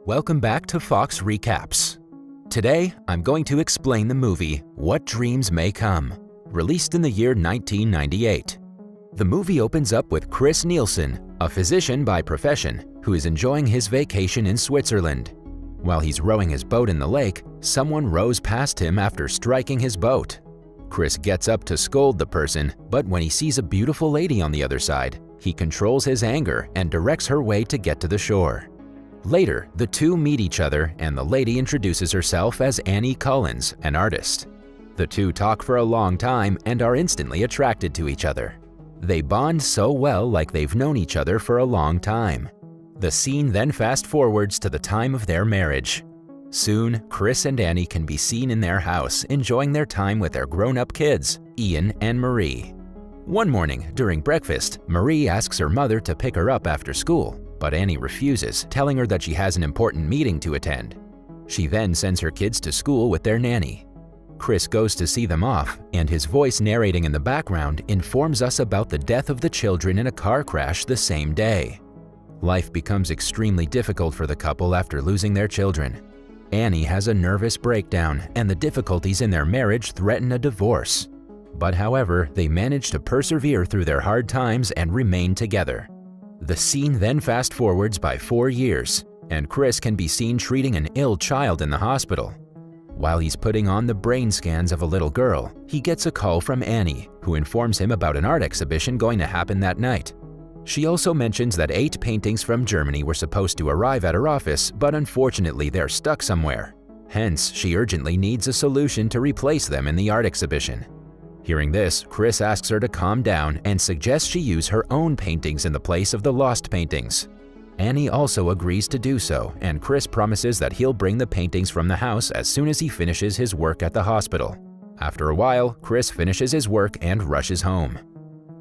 Welcome back to Fox Recaps. Today, I'm going to explain the movie What Dreams May Come, released in the year 1998. The movie opens up with Chris Nielsen, a physician by profession, who is enjoying his vacation in Switzerland. While he's rowing his boat in the lake, someone rows past him after striking his boat. Chris gets up to scold the person, but when he sees a beautiful lady on the other side, he controls his anger and directs her way to get to the shore. Later, the two meet each other and the lady introduces herself as Annie Collins, an artist. The two talk for a long time and are instantly attracted to each other. They bond so well like they've known each other for a long time. The scene then fast forwards to the time of their marriage. Soon, Chris and Annie can be seen in their house enjoying their time with their grown-up kids, Ian and Marie. One morning, during breakfast, Marie asks her mother to pick her up after school, but Annie refuses, telling her that she has an important meeting to attend. She then sends her kids to school with their nanny. Chris goes to see them off, and his voice narrating in the background informs us about the death of the children in a car crash the same day. Life becomes extremely difficult for the couple after losing their children. Annie has a nervous breakdown, and the difficulties in their marriage threaten a divorce. But however, they manage to persevere through their hard times and remain together. The scene then fast forwards by 4 years, and Chris can be seen treating an ill child in the hospital. While he's putting on the brain scans of a little girl, he gets a call from Annie, who informs him about an art exhibition going to happen that night. She also mentions that 8 paintings from Germany were supposed to arrive at her office, but unfortunately they're stuck somewhere. Hence, she urgently needs a solution to replace them in the art exhibition. Hearing this, Chris asks her to calm down and suggests she use her own paintings in the place of the lost paintings. Annie also agrees to do so, and Chris promises that he'll bring the paintings from the house as soon as he finishes his work at the hospital. After a while, Chris finishes his work and rushes home.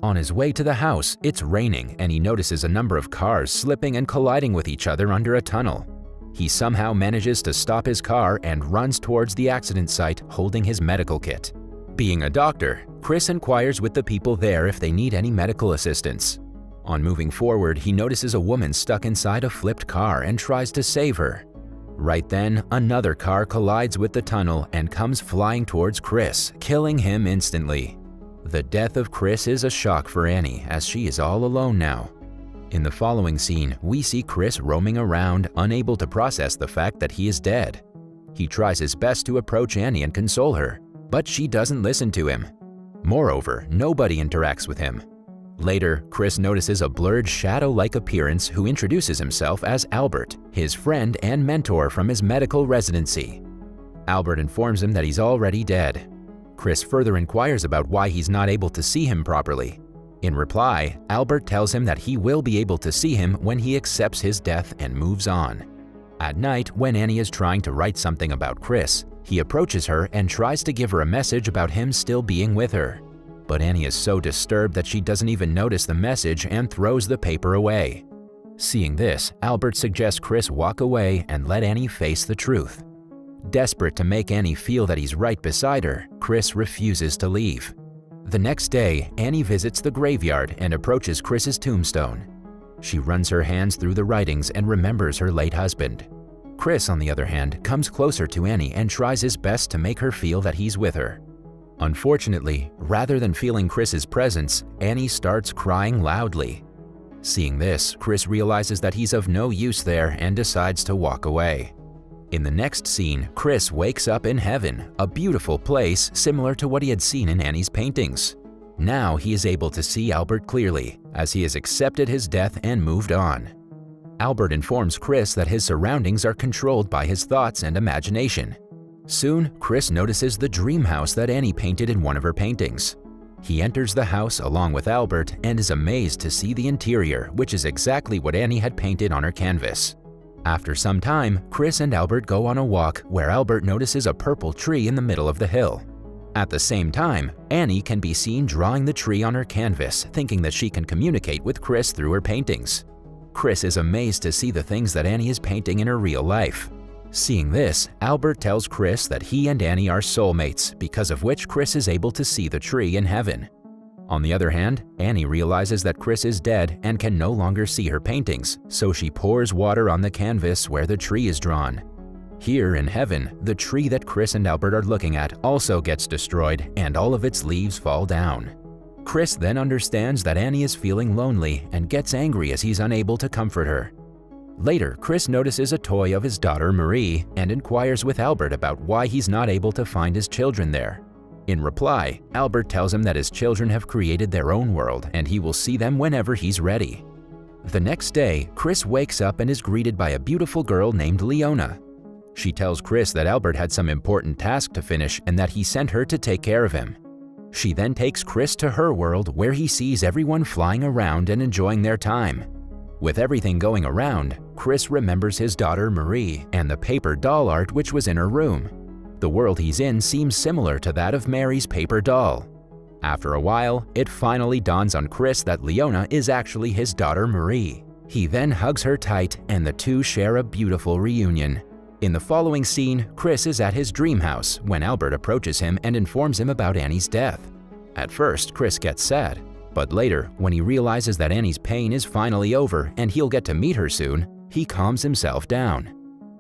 On his way to the house, it's raining and he notices a number of cars slipping and colliding with each other under a tunnel. He somehow manages to stop his car and runs towards the accident site holding his medical kit. Being a doctor, Chris inquires with the people there if they need any medical assistance. On moving forward, he notices a woman stuck inside a flipped car and tries to save her. Right then, another car collides with the tunnel and comes flying towards Chris, killing him instantly. The death of Chris is a shock for Annie, as she is all alone now. In the following scene, we see Chris roaming around, unable to process the fact that he is dead. He tries his best to approach Annie and console her, but she doesn't listen to him. Moreover, nobody interacts with him. Later, Chris notices a blurred shadow-like appearance who introduces himself as Albert, his friend and mentor from his medical residency. Albert informs him that he's already dead. Chris further inquires about why he's not able to see him properly. In reply, Albert tells him that he will be able to see him when he accepts his death and moves on. At night, when Annie is trying to write something about Chris, he approaches her and tries to give her a message about him still being with her. But Annie is so disturbed that she doesn't even notice the message and throws the paper away. Seeing this, Albert suggests Chris walk away and let Annie face the truth. Desperate to make Annie feel that he's right beside her, Chris refuses to leave. The next day, Annie visits the graveyard and approaches Chris's tombstone. She runs her hands through the writings and remembers her late husband. Chris, on the other hand, comes closer to Annie and tries his best to make her feel that he's with her. Unfortunately, rather than feeling Chris's presence, Annie starts crying loudly. Seeing this, Chris realizes that he's of no use there and decides to walk away. In the next scene, Chris wakes up in heaven, a beautiful place similar to what he had seen in Annie's paintings. Now he is able to see Albert clearly, as he has accepted his death and moved on. Albert informs Chris that his surroundings are controlled by his thoughts and imagination. Soon, Chris notices the dream house that Annie painted in one of her paintings. He enters the house along with Albert and is amazed to see the interior, which is exactly what Annie had painted on her canvas. After some time, Chris and Albert go on a walk where Albert notices a purple tree in the middle of the hill. At the same time, Annie can be seen drawing the tree on her canvas, thinking that she can communicate with Chris through her paintings. Chris is amazed to see the things that Annie is painting in her real life. Seeing this, Albert tells Chris that he and Annie are soulmates, because of which Chris is able to see the tree in heaven. On the other hand, Annie realizes that Chris is dead and can no longer see her paintings, so she pours water on the canvas where the tree is drawn. Here in heaven, the tree that Chris and Albert are looking at also gets destroyed and all of its leaves fall down. Chris then understands that Annie is feeling lonely and gets angry as he's unable to comfort her. Later, Chris notices a toy of his daughter Marie and inquires with Albert about why he's not able to find his children there. In reply, Albert tells him that his children have created their own world and he will see them whenever he's ready. The next day, Chris wakes up and is greeted by a beautiful girl named Leona. She tells Chris that Albert had some important task to finish and that he sent her to take care of him. She then takes Chris to her world where he sees everyone flying around and enjoying their time. With everything going around, Chris remembers his daughter Marie and the paper doll art which was in her room. The world he's in seems similar to that of Mary's paper doll. After a while, it finally dawns on Chris that Leona is actually his daughter Marie. He then hugs her tight and the two share a beautiful reunion. In the following scene, Chris is at his dream house when Albert approaches him and informs him about Annie's death. At first, Chris gets sad, but later, when he realizes that Annie's pain is finally over and he'll get to meet her soon, he calms himself down.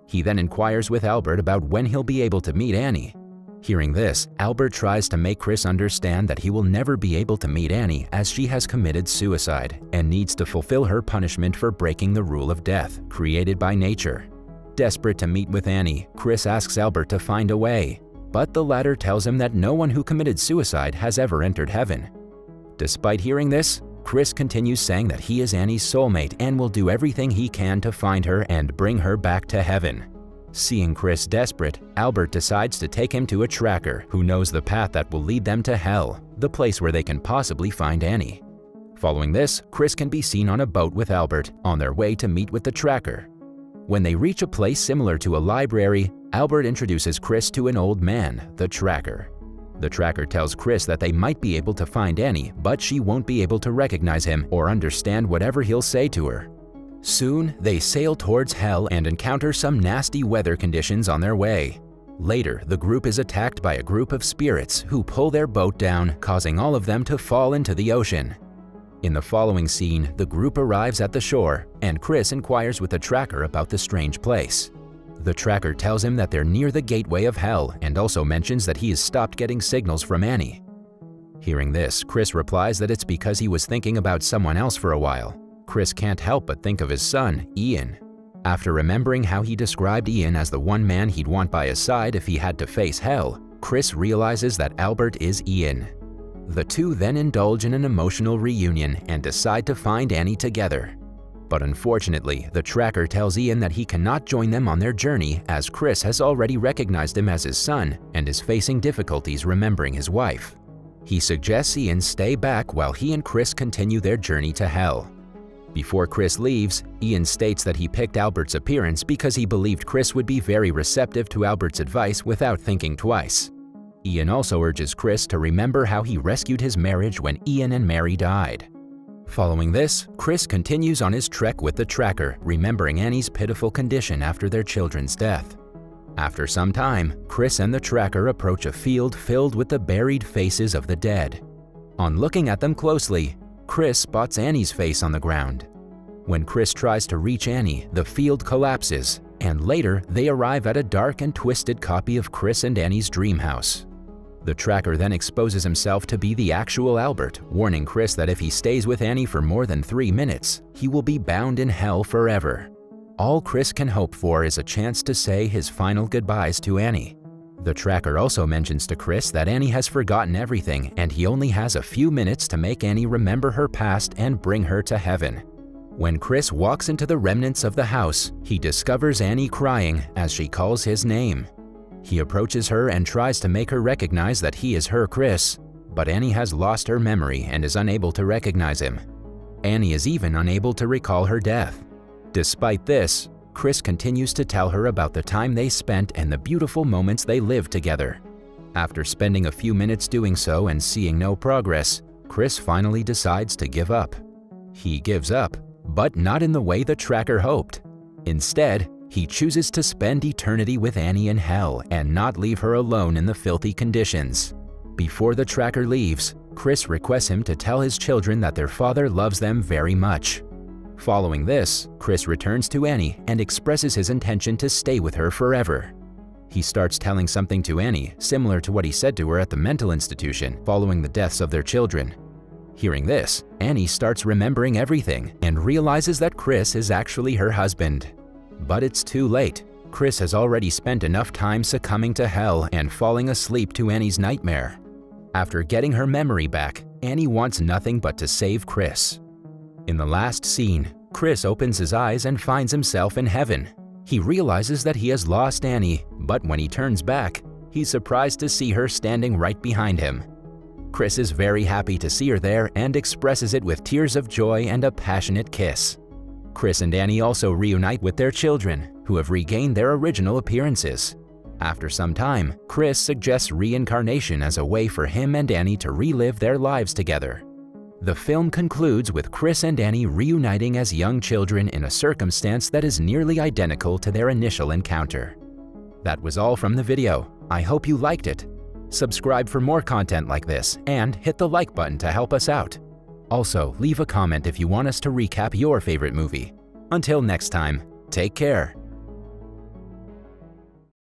He then inquires with Albert about when he'll be able to meet Annie. Hearing this, Albert tries to make Chris understand that he will never be able to meet Annie as she has committed suicide and needs to fulfill her punishment for breaking the rule of death created by nature. Desperate to meet with Annie, Chris asks Albert to find a way, but the latter tells him that no one who committed suicide has ever entered heaven. Despite hearing this, Chris continues saying that he is Annie's soulmate and will do everything he can to find her and bring her back to heaven. Seeing Chris desperate, Albert decides to take him to a tracker who knows the path that will lead them to hell, the place where they can possibly find Annie. Following this, Chris can be seen on a boat with Albert on their way to meet with the tracker. When they reach a place similar to a library, Albert introduces Chris to an old man, the tracker. The tracker tells Chris that they might be able to find Annie, but she won't be able to recognize him or understand whatever he'll say to her. Soon, they sail towards hell and encounter some nasty weather conditions on their way. Later, the group is attacked by a group of spirits who pull their boat down, causing all of them to fall into the ocean. In the following scene, the group arrives at the shore, and Chris inquires with the tracker about the strange place. The tracker tells him that they're near the gateway of hell and also mentions that he has stopped getting signals from Annie. Hearing this, Chris replies that it's because he was thinking about someone else for a while. Chris can't help but think of his son, Ian. After remembering how he described Ian as the one man he'd want by his side if he had to face hell, Chris realizes that Albert is Ian. The two then indulge in an emotional reunion and decide to find Annie together. But unfortunately, the tracker tells Ian that he cannot join them on their journey as Chris has already recognized him as his son and is facing difficulties remembering his wife. He suggests Ian stay back while he and Chris continue their journey to hell. Before Chris leaves, Ian states that he picked Albert's appearance because he believed Chris would be very receptive to Albert's advice without thinking twice. Ian also urges Chris to remember how he rescued his marriage when Ian and Mary died. Following this, Chris continues on his trek with the tracker, remembering Annie's pitiful condition after their children's death. After some time, Chris and the tracker approach a field filled with the buried faces of the dead. On looking at them closely, Chris spots Annie's face on the ground. When Chris tries to reach Annie, the field collapses, and later they arrive at a dark and twisted copy of Chris and Annie's dream house. The tracker then exposes himself to be the actual Albert, warning Chris that if he stays with Annie for more than 3 minutes, he will be bound in hell forever. All Chris can hope for is a chance to say his final goodbyes to Annie. The tracker also mentions to Chris that Annie has forgotten everything and he only has a few minutes to make Annie remember her past and bring her to heaven. When Chris walks into the remnants of the house, he discovers Annie crying as she calls his name. He approaches her and tries to make her recognize that he is her Chris, but Annie has lost her memory and is unable to recognize him. Annie is even unable to recall her death. Despite this, Chris continues to tell her about the time they spent and the beautiful moments they lived together. After spending a few minutes doing so and seeing no progress, Chris finally decides to give up. He gives up, but not in the way the tracker hoped. Instead, he chooses to spend eternity with Annie in hell and not leave her alone in the filthy conditions. Before the tracker leaves, Chris requests him to tell his children that their father loves them very much. Following this, Chris returns to Annie and expresses his intention to stay with her forever. He starts telling something to Annie similar to what he said to her at the mental institution following the deaths of their children. Hearing this, Annie starts remembering everything and realizes that Chris is actually her husband. But it's too late. Chris has already spent enough time succumbing to hell and falling asleep to Annie's nightmare. After getting her memory back, Annie wants nothing but to save Chris. In the last scene, Chris opens his eyes and finds himself in heaven. He realizes that he has lost Annie, but when he turns back, he's surprised to see her standing right behind him. Chris is very happy to see her there and expresses it with tears of joy and a passionate kiss. Chris and Annie also reunite with their children, who have regained their original appearances. After some time, Chris suggests reincarnation as a way for him and Annie to relive their lives together. The film concludes with Chris and Annie reuniting as young children in a circumstance that is nearly identical to their initial encounter. That was all from the video. I hope you liked it. Subscribe for more content like this and hit the like button to help us out. Also, leave a comment if you want us to recap your favorite movie. Until next time, take care.